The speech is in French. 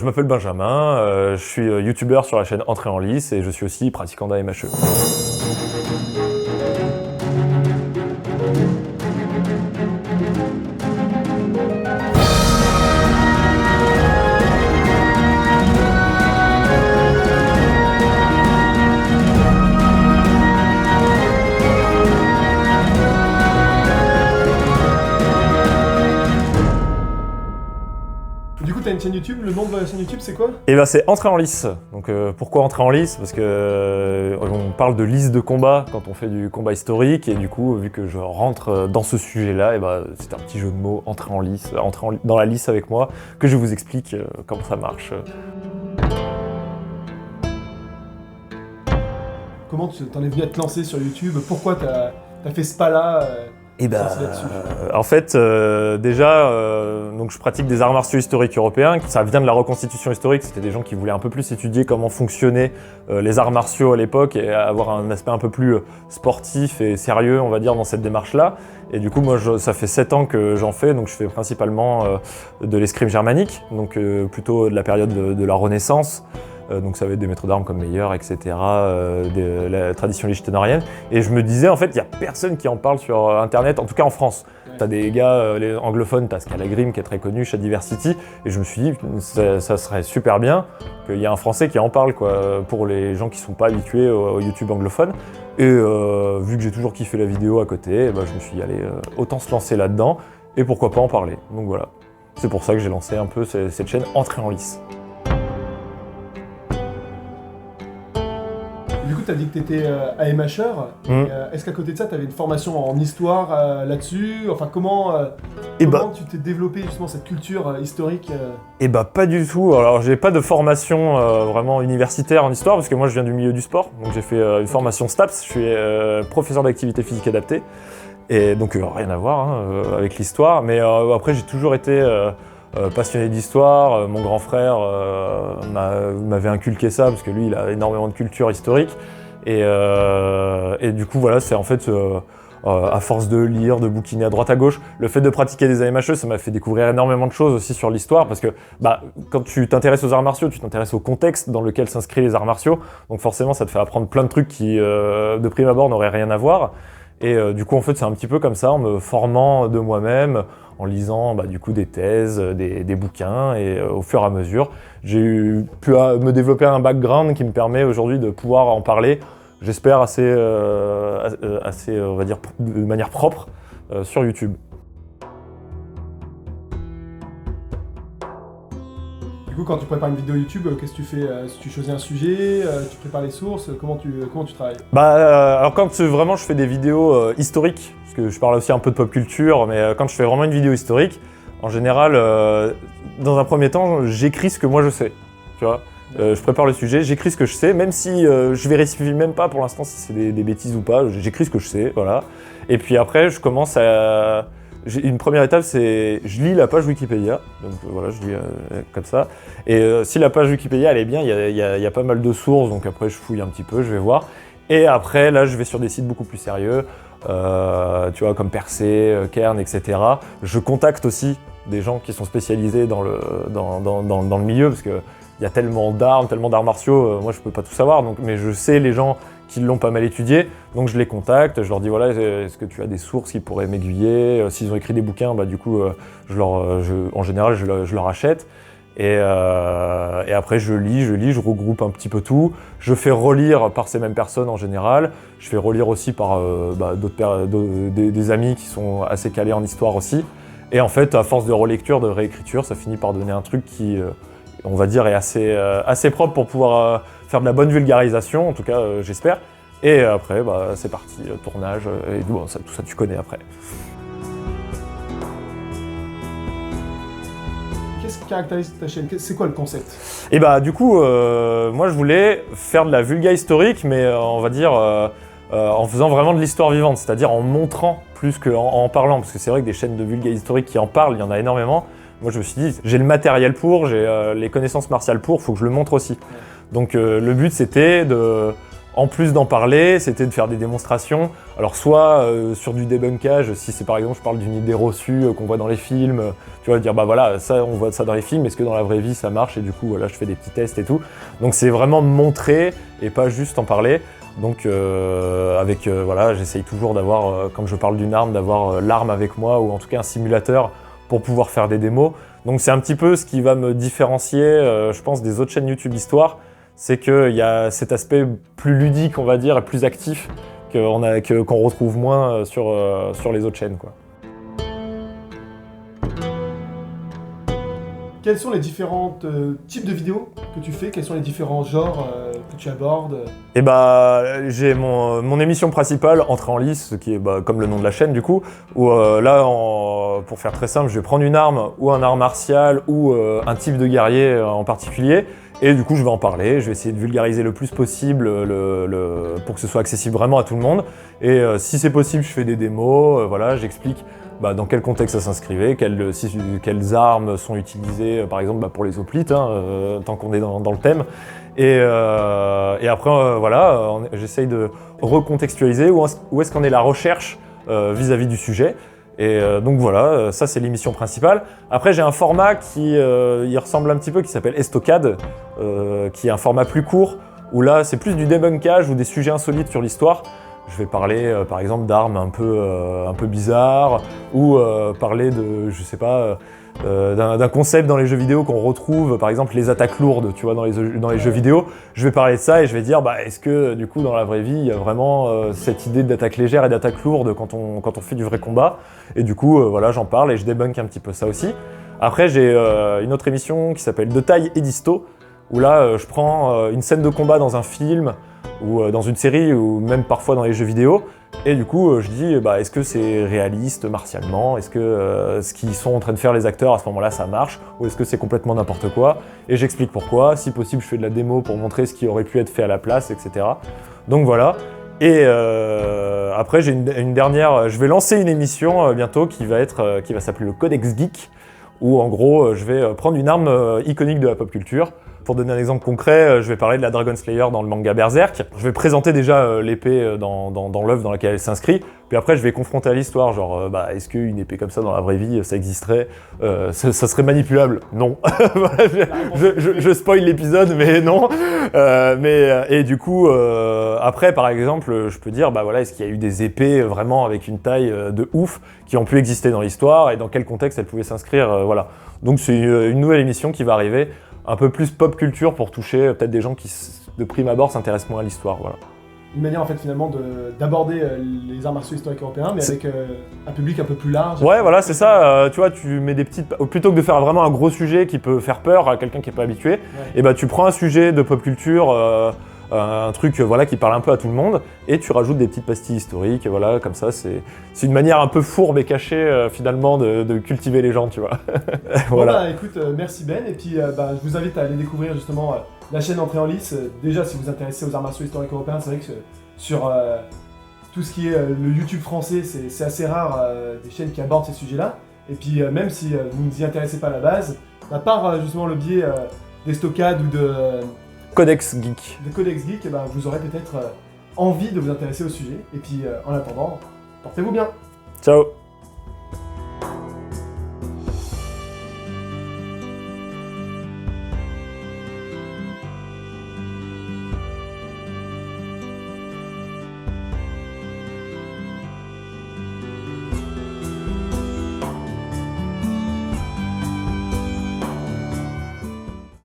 Je m'appelle Benjamin, je suis youtubeur sur la chaîne Entrée en lice et je suis aussi pratiquant d'AMHE. Du coup, t'as une chaîne YouTube, le nom de la chaîne YouTube c'est quoi? Et ben c'est Entrée en lice. Donc pourquoi Entrée en lice? Parce que on parle de lice de combat quand on fait du combat historique et du coup vu que je rentre dans ce sujet-là, et ben c'est un petit jeu de mots, Entrée en lice, dans la lice avec moi, que je vous explique comment ça marche. Comment t'en es venu à te lancer sur YouTube? Pourquoi t'as fait ce pas-là Et ben, là-dessus? en fait, déjà, donc je pratique des arts martiaux historiques européens. Ça vient de la reconstitution historique. C'était des gens qui voulaient un peu plus étudier comment fonctionnaient les arts martiaux à l'époque et avoir un aspect un peu plus sportif et sérieux, on va dire, dans cette démarche-là. Et du coup, moi, ça fait 7 ans que j'en fais. Donc, je fais principalement de l'escrime germanique, donc plutôt de la période de la Renaissance. Donc ça va être des maîtres d'armes comme Meyer, etc., de la tradition lichtenarienne. Et je me disais, en fait, il n'y a personne qui en parle sur Internet, en tout cas en France. Ouais. T'as des gars les anglophones, t'as Scalagrim qui est très connu, Shadiversity, et je me suis dit, ça serait super bien qu'il y ait un Français qui en parle, quoi, pour les gens qui ne sont pas habitués au YouTube anglophone. Et vu que j'ai toujours kiffé la vidéo à côté, bah, je me suis dit, allez, autant se lancer là-dedans, et pourquoi pas en parler. Donc voilà, c'est pour ça que j'ai lancé un peu cette chaîne Entrée en lice. Du coup, tu as dit que tu étais AMHeur. Est-ce qu'à côté de ça, tu avais une formation en histoire là-dessus? Enfin, comment tu t'es développé justement cette culture historique Eh bah pas du tout. Alors j'ai pas de formation vraiment universitaire en histoire parce que moi je viens du milieu du sport. Donc j'ai fait une formation STAPS, je suis professeur d'activité physique adaptée. Et donc rien à voir avec l'histoire. Mais après j'ai toujours été passionné d'histoire, mon grand frère m'avait inculqué ça parce que lui il a énormément de culture historique et du coup voilà c'est en fait à force de lire, de bouquiner à droite à gauche, le fait de pratiquer des AMHE ça m'a fait découvrir énormément de choses aussi sur l'histoire parce que bah, quand tu t'intéresses aux arts martiaux, tu t'intéresses au contexte dans lequel s'inscrivent les arts martiaux donc forcément ça te fait apprendre plein de trucs qui de prime abord n'auraient rien à voir. Et du coup, en fait, c'est un petit peu comme ça, en me formant de moi-même, en lisant du coup des thèses, des bouquins, et au fur et à mesure, j'ai pu me développer un background qui me permet aujourd'hui de pouvoir en parler, j'espère assez, on va dire, de manière propre sur YouTube. Du coup, quand tu prépares une vidéo YouTube, qu'est-ce que tu fais? Tu choisis un sujet, tu prépares les sources, comment tu travailles? Alors quand vraiment je fais des vidéos historiques, parce que je parle aussi un peu de pop culture, mais quand je fais vraiment une vidéo historique, en général, dans un premier temps, j'écris ce que moi je sais, tu vois. Je prépare le sujet, j'écris ce que je sais, même si je vérifie même pas pour l'instant si c'est des bêtises ou pas, j'écris ce que je sais, voilà. Et puis après, je commence à... Une première étape, c'est je lis la page Wikipédia, donc voilà, je lis comme ça. Et si la page Wikipédia elle est bien, il y a pas mal de sources, donc après je fouille un petit peu, je vais voir. Et après, là, je vais sur des sites beaucoup plus sérieux, tu vois, comme Percé, Kern, etc. Je contacte aussi des gens qui sont spécialisés dans le milieu, parce qu'il y a tellement d'arts martiaux, moi je peux pas tout savoir, donc, mais je sais les gens qui l'ont pas mal étudié, donc je les contacte, je leur dis voilà, est-ce que tu as des sources qui pourraient m'aiguiller? S'ils ont écrit des bouquins, bah du coup, en général, je leur achète. Et après, je lis, je regroupe un petit peu tout. Je fais relire par ces mêmes personnes en général. Je fais relire aussi par des amis qui sont assez calés en histoire aussi. Et en fait, à force de relecture, de réécriture, ça finit par donner un truc qui, on va dire, est assez propre pour pouvoir faire de la bonne vulgarisation, en tout cas j'espère. Et après, c'est parti, tournage, et tout ça tu connais après. Qu'est-ce qui caractérise ta chaîne? C'est quoi le concept? Et du coup, moi je voulais faire de la vulga historique, mais on va dire en faisant vraiment de l'histoire vivante, c'est-à-dire en montrant plus qu'en parlant, parce que c'est vrai que des chaînes de vulga historique qui en parlent, il y en a énormément. Moi je me suis dit, j'ai le matériel pour, j'ai les connaissances martiales pour, faut que je le montre aussi. Donc le but c'était En plus d'en parler, c'était de faire des démonstrations. Alors soit sur du débunkage, si c'est par exemple je parle d'une idée reçue qu'on voit dans les films, tu vois, dire bah voilà, ça on voit ça dans les films, est-ce que dans la vraie vie ça marche? Et du coup voilà, je fais des petits tests et tout. Donc c'est vraiment montrer et pas juste en parler. Donc voilà, j'essaye toujours d'avoir, quand je parle d'une arme, d'avoir l'arme avec moi ou en tout cas un simulateur pour pouvoir faire des démos. Donc c'est un petit peu ce qui va me différencier, je pense, des autres chaînes YouTube Histoire. C'est qu'il y a cet aspect plus ludique, on va dire, et plus actif qu'on retrouve moins sur les autres chaînes, quoi. Quels sont les différents types de vidéos que tu fais? Quels sont les différents genres que tu abordes? Et bah, j'ai mon émission principale, Entrée en lice, qui est bah, comme le nom de la chaîne du coup, où là, pour faire très simple, je vais prendre une arme ou un art martial ou un type de guerrier en particulier, et du coup, je vais en parler, je vais essayer de vulgariser le plus possible pour que ce soit accessible vraiment à tout le monde. Et si c'est possible, je fais des démos, voilà, j'explique bah, dans quel contexte ça s'inscrivait, quelles armes sont utilisées, par exemple bah, pour les hoplites, hein, tant qu'on est dans le thème. Et après, voilà, j'essaye de recontextualiser où est-ce qu'en est la recherche vis-à-vis du sujet. Et donc voilà, ça c'est l'émission principale. Après j'ai un format qui y ressemble un petit peu, qui s'appelle Estocade, qui est un format plus court, où là c'est plus du débunkage ou des sujets insolites sur l'histoire. Je vais parler par exemple d'armes un peu bizarres, ou parler de, je sais pas, d'un concept dans les jeux vidéo qu'on retrouve, par exemple les attaques lourdes, tu vois, dans les jeux vidéo. Je vais parler de ça et je vais dire, bah, est-ce que du coup dans la vraie vie, il y a vraiment cette idée d'attaque légère et d'attaque lourde quand on fait du vrai combat. Et du coup, voilà, j'en parle et je débunk un petit peu ça aussi. Après, j'ai une autre émission qui s'appelle De taille et disto, où là, je prends une scène de combat dans un film, ou dans une série, ou même parfois dans les jeux vidéo, et du coup je dis bah, est-ce que c'est réaliste martialement, est-ce que ce qu'ils sont en train de faire les acteurs à ce moment-là ça marche, ou est-ce que c'est complètement n'importe quoi, et j'explique pourquoi, si possible je fais de la démo pour montrer ce qui aurait pu être fait à la place, etc. Donc voilà, et après j'ai une dernière, je vais lancer une émission bientôt qui va s'appeler le Codex Geek, où en gros je vais prendre une arme iconique de la pop culture. Pour donner un exemple concret, je vais parler de la Dragon Slayer dans le manga Berserk. Je vais présenter déjà l'épée dans l'œuvre dans laquelle elle s'inscrit, puis après je vais confronter à l'histoire, genre bah, est-ce qu'une épée comme ça dans la vraie vie, ça existerait, ça serait manipulable? Non. je spoil l'épisode, mais non. Et du coup, après par exemple, je peux dire, bah voilà, est-ce qu'il y a eu des épées vraiment avec une taille de ouf qui ont pu exister dans l'histoire, et dans quel contexte elles pouvaient s'inscrire, voilà. Donc c'est une nouvelle émission qui va arriver, un peu plus pop culture pour toucher peut-être des gens qui, de prime abord, s'intéressent moins à l'histoire, voilà. Une manière en fait finalement d'aborder les arts martiaux historiques européens, mais avec un public un peu plus large. Ouais, voilà, c'est ça. Tu vois, tu mets des petites, plutôt que de faire vraiment un gros sujet qui peut faire peur à quelqu'un qui est pas habitué, ouais. Et bah tu prends un sujet de pop culture, un truc voilà qui parle un peu à tout le monde, et tu rajoutes des petites pastilles historiques, voilà, comme ça c'est une manière un peu fourbe et cachée finalement de cultiver les gens, tu vois. Voilà. Bon bah écoute, merci Ben, et puis bah, je vous invite à aller découvrir justement la chaîne Entrée en lice. Déjà si vous vous intéressez aux arts martiaux historiques européens, c'est vrai que sur tout ce qui est le YouTube français, c'est assez rare des chaînes qui abordent ces sujets-là. Et puis même si vous ne vous y intéressez pas à la base, à part justement le biais des stockades ou de Codex Geek. De Codex Geek, ben, vous aurez peut-être envie de vous intéresser au sujet. Et puis en attendant, portez-vous bien. Ciao.